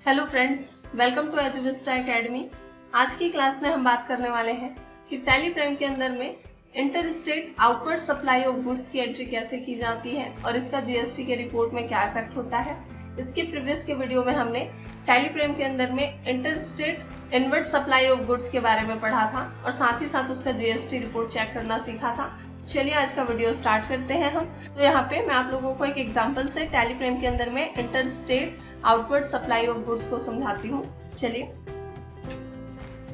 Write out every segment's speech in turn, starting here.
Hello friends, welcome to Eduvista academy. आज की class में हम बात करने वाले हैं कि टैली प्राइम के अंदर में inter state outward supply of goods की एंट्री कैसे की जाती है और इसका जीएसटी के रिपोर्ट में क्या इफेक्ट होता है। इसके प्रीवियस के वीडियो में हमने टैली प्राइम के अंदर में inter state inward supply of goods के बारे में पढ़ा था और साथ ही साथ उसका जीएसटी रिपोर्ट चेक करना सीखा था। चलिए आज का वीडियो स्टार्ट करते हैं हम। तो यहाँ पे मैं आप लोगों को एक एग्जांपल से टैली प्राइम के अंदर में inter state outward supply of goods को समझाती हूँ। चलिए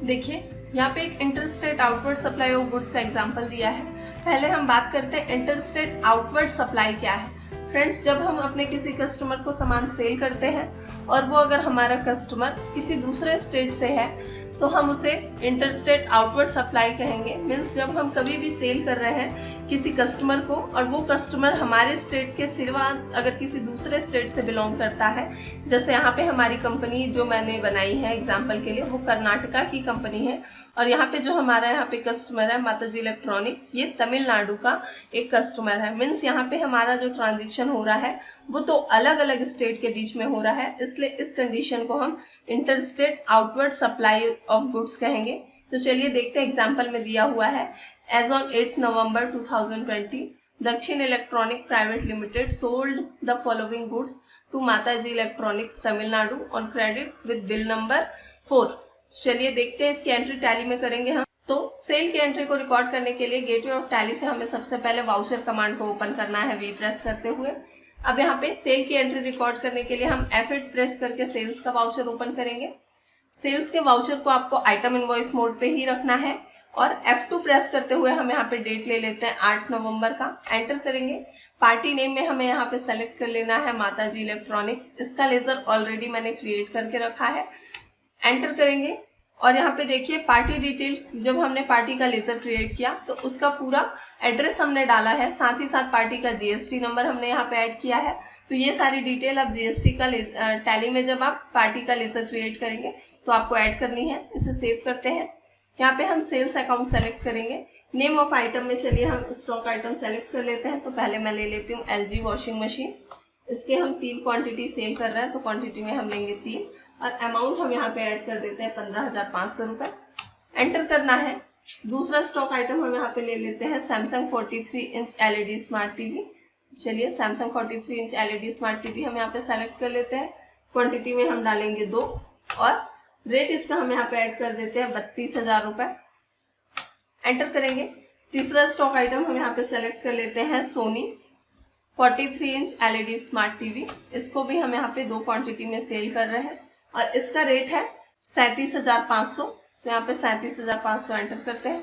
देखिए, यहाँ पे एक inter state outward supply of goods का एग्जांपल दिया है। पहले हम बात करते हैं इंटर स्टेट आउटवर्ड सप्लाई क्या है। फ्रेंड्स, जब हम अपने किसी कस्टमर को सामान सेल करते हैं और वो अगर हमारा कस्टमर किसी दूसरे स्टेट से है तो हम उसे इंटर स्टेट आउटवर्ड सप्लाई कहेंगे। मीन्स जब हम कभी भी सेल कर रहे हैं किसी कस्टमर को और वो कस्टमर हमारे स्टेट के सिवा अगर किसी दूसरे स्टेट से बिलोंग करता है, जैसे यहाँ पे हमारी कंपनी जो मैंने बनाई है एग्जांपल के लिए वो कर्नाटका की कंपनी है और यहाँ पे जो हमारा यहाँ पे कस्टमर है माताजी इलेक्ट्रॉनिक्स, ये तमिलनाडु का एक कस्टमर है। मीन्स यहाँ पे हमारा जो ट्रांजेक्शन हो रहा है वो तो अलग अलग स्टेट के बीच में हो रहा है, इसलिए इस कंडीशन को हम inter state outward supply of goods कहेंगे। तो चलिए देखते हैं, एग्जाम्पल में दिया हुआ है as on 8 November 2020 Dakshin electronic private limited sold the following goods to Mataji electronics Tamil Nadu on credit with bill number 4। चलिए देखते हैं इसकी एंट्री टैली में करेंगे हम। तो सेल की एंट्री को रिकॉर्ड करने के लिए गेटवे ऑफ टैली से हमें सबसे पहले वाउचर कमांड को ओपन करना है वी प्रेस करते हुए। अब यहाँ पे सेल की एंट्री रिकॉर्ड करने के लिए हम F8 प्रेस करके सेल्स का वाउचर ओपन करेंगे। सेल्स के वाउचर को आपको आइटम इनवॉइस मोड पे ही रखना है और F2 प्रेस करते हुए हम यहाँ पे डेट ले लेते हैं 8 नवंबर का, एंटर करेंगे। पार्टी नेम में हमें यहाँ पे सेलेक्ट कर लेना है माताजी इलेक्ट्रॉनिक्स। इसका लेजर ऑलरेडी मैंने क्रिएट करके रखा है, एंटर करेंगे। और यहाँ पे देखिए पार्टी डिटेल, जब हमने पार्टी का लेजर क्रिएट किया तो उसका पूरा एड्रेस हमने डाला है, साथ ही साथ पार्टी का जीएसटी नंबर हमने यहाँ पे ऐड किया है। तो ये सारी डिटेल आप जीएसटी का टैली में जब आप पार्टी का लेजर क्रिएट करेंगे तो आपको ऐड करनी है। इसे सेव करते हैं। यहाँ पे हम सेल्स अकाउंट सेलेक्ट करेंगे। नेम ऑफ आइटम में चलिए हम स्टॉक आइटम सेलेक्ट कर लेते हैं। तो पहले मैं ले लेती हूँ LG वॉशिंग मशीन। इसके हम 3 क्वांटिटी सेल कर रहे हैं तो क्वांटिटी में हम लेंगे 3 और अमाउंट हम यहाँ पे ऐड कर देते हैं 15,500 रुपए, एंटर करना है। दूसरा स्टॉक आइटम हम यहाँ पे ले लेते हैं Samsung 43 inch LED smart TV. चलिए Samsung 43 inch LED smart TV हम यहाँ पे सेलेक्ट कर लेते हैं। क्वांटिटी में हम डालेंगे 2 और रेट इसका हम यहाँ पे ऐड कर देते हैं 32,000 रुपए, एंटर करेंगे। तीसरा स्टॉक आइटम हम यहाँ पे सेलेक्ट कर लेते हैं Sony 43 inch LED smart TV. इसको भी हम यहाँ पे 2 क्वांटिटी में सेल कर रहे हैं और इसका रेट है 37,500। तो यहाँ पे 37,500 एंटर करते हैं।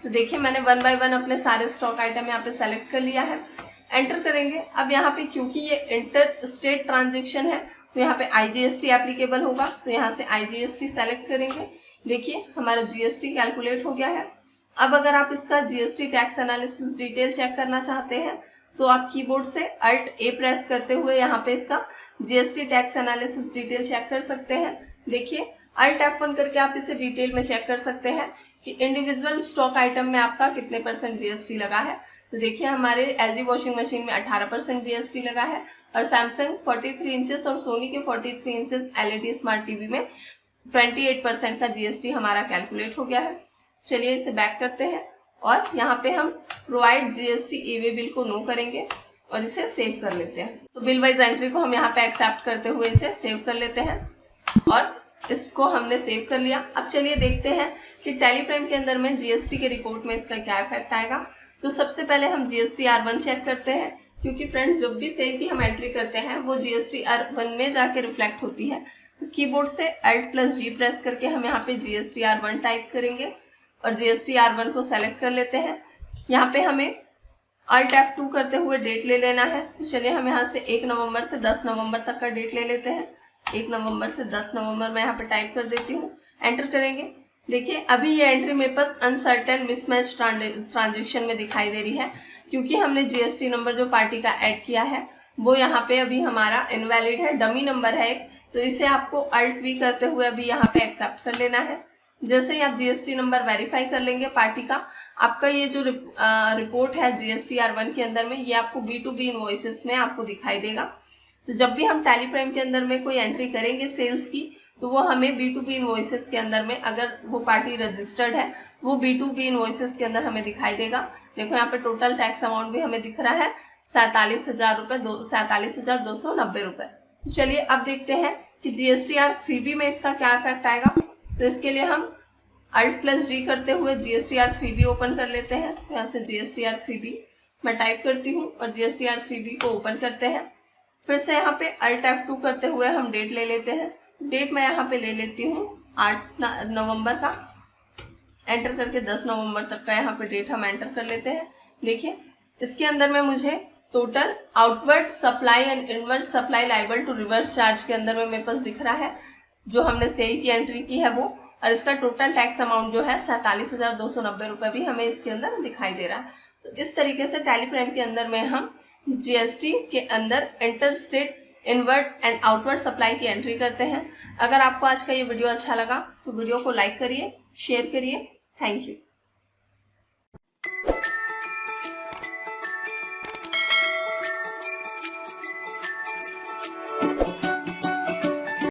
तो देखिए मैंने 1 बाय 1 अपने सारे स्टॉक आइटम यहाँ पे सेलेक्ट कर लिया है, एंटर करेंगे। अब यहाँ पे क्योंकि ये इंटर स्टेट ट्रांजेक्शन है तो यहाँ पे IGST एप्लीकेबल होगा, तो यहाँ से IGST सेलेक्ट करेंगे। देखिए हमारा GST कैलकुलेट हो गया है। अब अगर आप इसका GST tax analysis detail check करना चाहते हैं तो आप कीबोर्ड से Alt A प्रेस करते हुए यहाँ पे इसका GST tax analysis detail check कर सकते हैं। देखिए Alt F1 करके आप इसे डिटेल में चेक कर सकते हैं कि इंडिविजुअल स्टॉक आइटम में आपका कितने % GST लगा है। तो देखिए हमारे LG वॉशिंग मशीन में 18% GST लगा है और सैमसंग 43 इंचेस और सोनी के 43 इंचेस LED स्मार्ट टीवी में 28% का GST हमारा कैलकुलेट हो गया है। चलिए इसे बैक करते हैं और यहाँ पे हम प्रोवाइड GST ई-वे बिल को नो करेंगे और इसे सेव कर लेते हैं। तो बिल वाइज एंट्री को हम यहाँ पे एक्सेप्ट करते हुए इसे सेव कर लेते हैं और इसको हमने सेव कर लिया। अब चलिए देखते हैं कि टैली प्राइम के अंदर में जीएसटी के रिपोर्ट में इसका क्या इफेक्ट आएगा। तो सबसे पहले हम GST R1 चेक करते हैं, क्योंकि फ्रेंड्स जब भी सेल की हम एंट्री करते हैं वो GST R1 में जाके रिफ्लेक्ट होती है। तो कीबोर्ड से Alt+G प्रेस करके हम यहाँ पे GST R1 टाइप करेंगे और GST R1 को सेलेक्ट कर लेते हैं। यहाँ पे हमें Alt F2 करते हुए डेट ले लेना है। तो चलिए हम यहाँ से 1 नवंबर से 10 नवंबर तक का डेट ले लेते हैं। 1 नवंबर से 10 नवंबर मैं यहाँ पे टाइप कर देती हूँ, एंटर करेंगे। देखिए अभी ये एंट्री मेरे पास अनसर्टेन मिसमैच ट्रांजेक्शन में दिखाई दे रही है, क्योंकि हमने GST नंबर जो पार्टी का ऐड किया है वो यहाँ पे अभी हमारा इनवैलिड है, डमी नंबर है एक। तो इसे आपको Alt V करते हुए अभी यहाँ पे एक्सेप्ट कर लेना है। जैसे ही आप GST नंबर वेरीफाई कर लेंगे पार्टी का, आपका ये जो रिपोर्ट है GST R1 के अंदर में, ये आपको B2B इनवॉइसेस में आपको दिखाई देगा। तो जब भी हम टैली प्राइम के अंदर में कोई एंट्री करेंगे सेल्स की, तो वो हमें B2B इनवॉइसेस के अंदर में, अगर वो पार्टी रजिस्टर्ड है तो वो B2B इनवॉइसेस के अंदर हमें दिखाई देगा। देखो यहाँ पे टोटल टैक्स अमाउंट भी हमें दिख रहा है 47,000 रुपए, 47,290 रुपए। तो चलिए अब देखते हैं कि GSTR 3B में इसका क्या इफेक्ट आएगा। तो इसके लिए हम Alt+G करते हुए GSTR 3B ओपन कर लेते हैं। तो यहाँ से GSTR 3B मैं टाइप करती हूँ और GSTR 3B को ओपन करते हैं। फिर से यहाँ पे Alt F2 करते हुए हम डेट ले लेते हैं। डेट मैं यहाँ पे ले लेती हूँ 8 नवंबर का, एंटर करके 10 नवंबर तक का यहाँ पे डेट हम एंटर कर लेते हैं। देखिए इसके अंदर में मुझे total outward supply and inward supply liable to reverse charge के अंदर में मेरे पास दिख रहा है, जो हमने सेल की एंट्री की है वो, और इसका टोटल टैक्स अमाउंट जो है 47,290 रुपए भी हमें इसके अंदर दिखाई दे रहा है। तो इस तरीके से टैली प्राइम के अंदर में हम GST के अंदर inter state inward and outward supply की एंट्री करते हैं। अगर आपको आज का ये वीडियो अच्छा लगा तो वीडियो को लाइक करिए, शेयर करिए। Thank you.